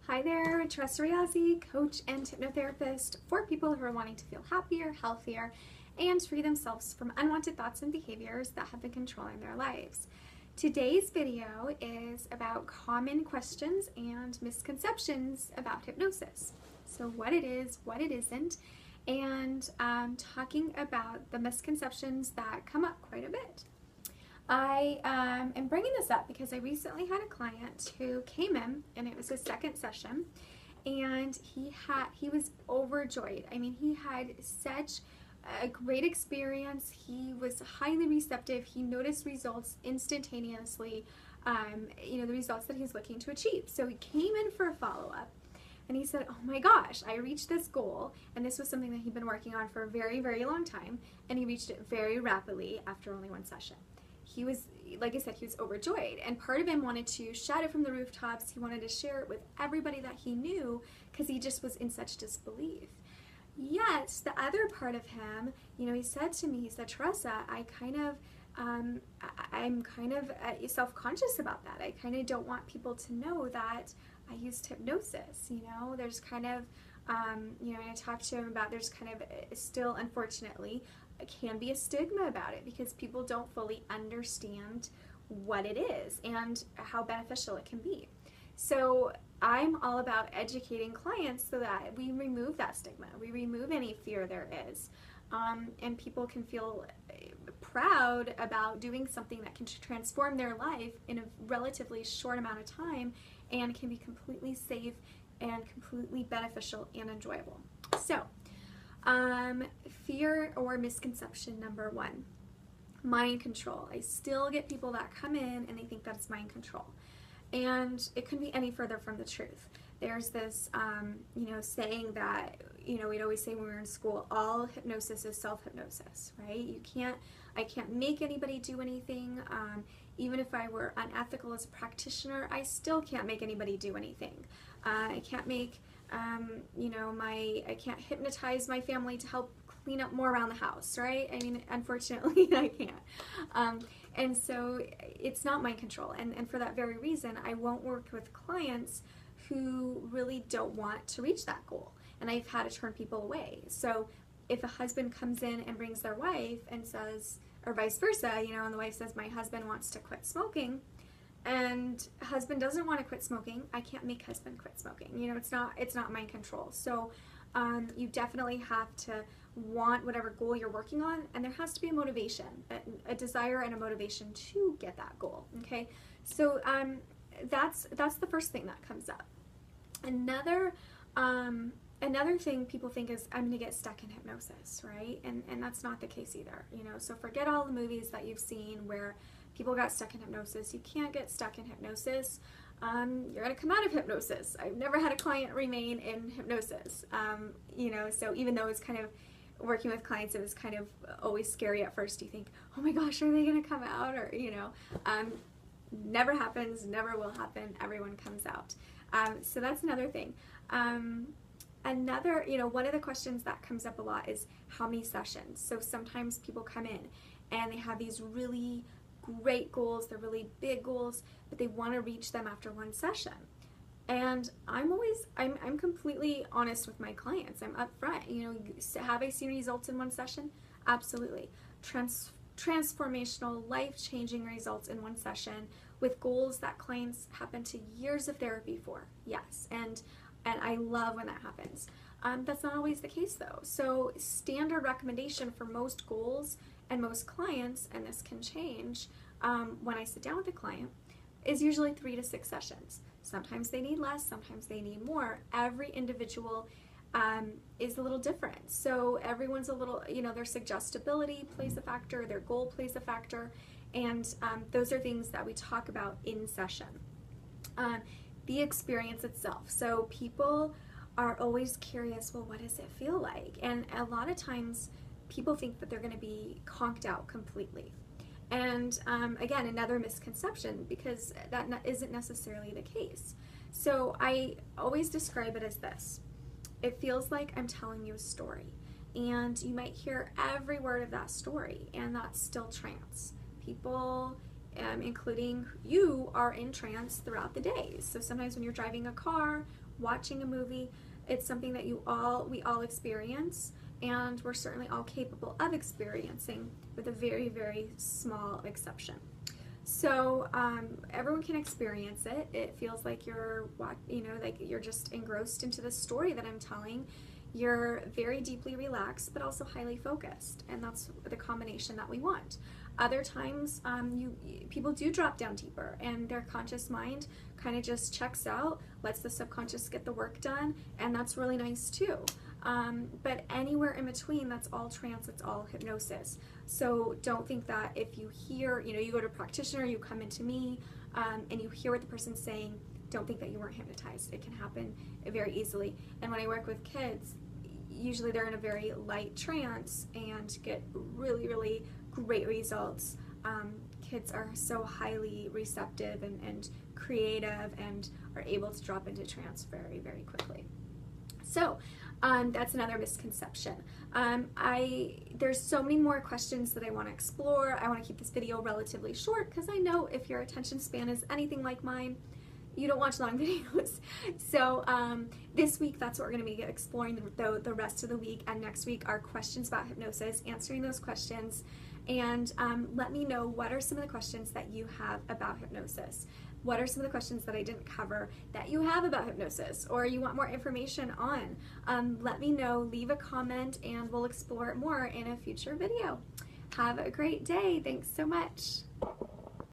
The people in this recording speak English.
Hi there, Teresa Riazzi, coach and hypnotherapist for people who are wanting to feel happier, healthier, and free themselves from unwanted thoughts and behaviors that have been controlling their lives. Today's video is about common questions and misconceptions about hypnosis. So what it is, what it isn't, and talking about the misconceptions that come up quite a bit. I am bringing this up because I recently had a client who came in, and it was his second session, and he was overjoyed. I mean, he had such a great experience. He was highly receptive. He noticed results instantaneously, the results that he was looking to achieve. So he came in for a follow-up, and he said, oh my gosh, I reached this goal, and this was something that he'd been working on for a very, very long time, and he reached it very rapidly after only one session. He was, like I said, he was overjoyed, and part of him wanted to shout it from the rooftops. He wanted to share it with everybody that he knew because he just was in such disbelief. Yet the other part of him, he said to me, he said, Teresa, I'm kind of self-conscious about that. I kind of don't want people to know that I used hypnosis. There's kind of, I talked to him about there's kind of still, unfortunately, can be a stigma about it because people don't fully understand what it is and how beneficial it can be. So I'm all about educating clients so that we remove that stigma, we remove any fear there is, and people can feel proud about doing something that can transform their life in a relatively short amount of time and can be completely safe and completely beneficial and enjoyable. So fear or misconception number one, mind control. I still get people that come in and they think that it's mind control, and it couldn't be any further from the truth. There's this saying that we'd always say when we were in school, all hypnosis is self-hypnosis, right? I can't make anybody do anything. Even if I were unethical as a practitioner, I still can't make anybody do anything. I can't make I can't hypnotize my family to help clean up more around the house, right? I mean, unfortunately, I can't. And so it's not mind control. And for that very reason, I won't work with clients who really don't want to reach that goal. And I've had to turn people away. So if a husband comes in and brings their wife and says, or vice versa, and the wife says, my husband wants to quit smoking, and husband doesn't want to quit smoking, I can't make husband quit smoking. It's not mind control. So you definitely have to want whatever goal you're working on, and there has to be a motivation, a desire and a motivation to get that goal. Okay, so that's the first thing that comes up. Another thing people think is I'm going to get stuck in hypnosis, right? And that's not the case either. So forget all the movies that you've seen where people got stuck in hypnosis. You can't get stuck in hypnosis. You're going to come out of hypnosis. I've never had a client remain in hypnosis. So even though it's kind of working with clients, it was kind of always scary at first. You think, oh my gosh, are they going to come out? Or, never happens, never will happen. Everyone comes out. So that's another thing. One of the questions that comes up a lot is how many sessions. So sometimes people come in and they have these really great goals, they're really big goals, but they want to reach them after one session. And I'm completely honest with my clients. I'm upfront. Have I seen results in one session? Absolutely. Transformational, life-changing results in one session with goals that clients have been to years of therapy for. Yes, and I love when that happens. That's not always the case though. So standard recommendation for most goals and most clients, and this can change when I sit down with a client, is usually 3 to 6 sessions. Sometimes they need less, sometimes they need more. Every individual is a little different. So everyone's a little, their suggestibility plays a factor, their goal plays a factor, and those are things that we talk about in session. The experience itself. So people are always curious, well, what does it feel like? And a lot of times people think that they're going to be conked out completely. And again, another misconception, because that isn't necessarily the case. So I always describe it as this. It feels like I'm telling you a story, and you might hear every word of that story, and that's still trance. People including you, are in trance throughout the day. So sometimes when you're driving a car watching a movie. It's something that we all experience, and we're certainly all capable of experiencing, with a very, very small exception. So everyone can experience it. It feels like you're just engrossed into the story that I'm telling. You're very deeply relaxed, but also highly focused, and that's the combination that we want. Other times, people do drop down deeper, and their conscious mind kind of just checks out, lets the subconscious get the work done, and that's really nice too. But anywhere in between, that's all trance, it's all hypnosis. So don't think that if you hear, you go to a practitioner, you come into me, and you hear what the person's saying, don't think that you weren't hypnotized. It can happen very easily. And when I work with kids, usually they're in a very light trance and get really, really great results. Kids are so highly receptive and creative and are able to drop into trance very, very quickly. So that's another misconception. There's so many more questions that I want to explore. I want to keep this video relatively short because I know if your attention span is anything like mine, you don't watch long videos. So this week, that's what we're going to be exploring the rest of the week, and next week are questions about hypnosis, answering those questions, and let me know what are some of the questions that you have about hypnosis. What are some of the questions that I didn't cover that you have about hypnosis or you want more information on? Let me know, leave a comment, and we'll explore it more in a future video. Have a great day. Thanks so much.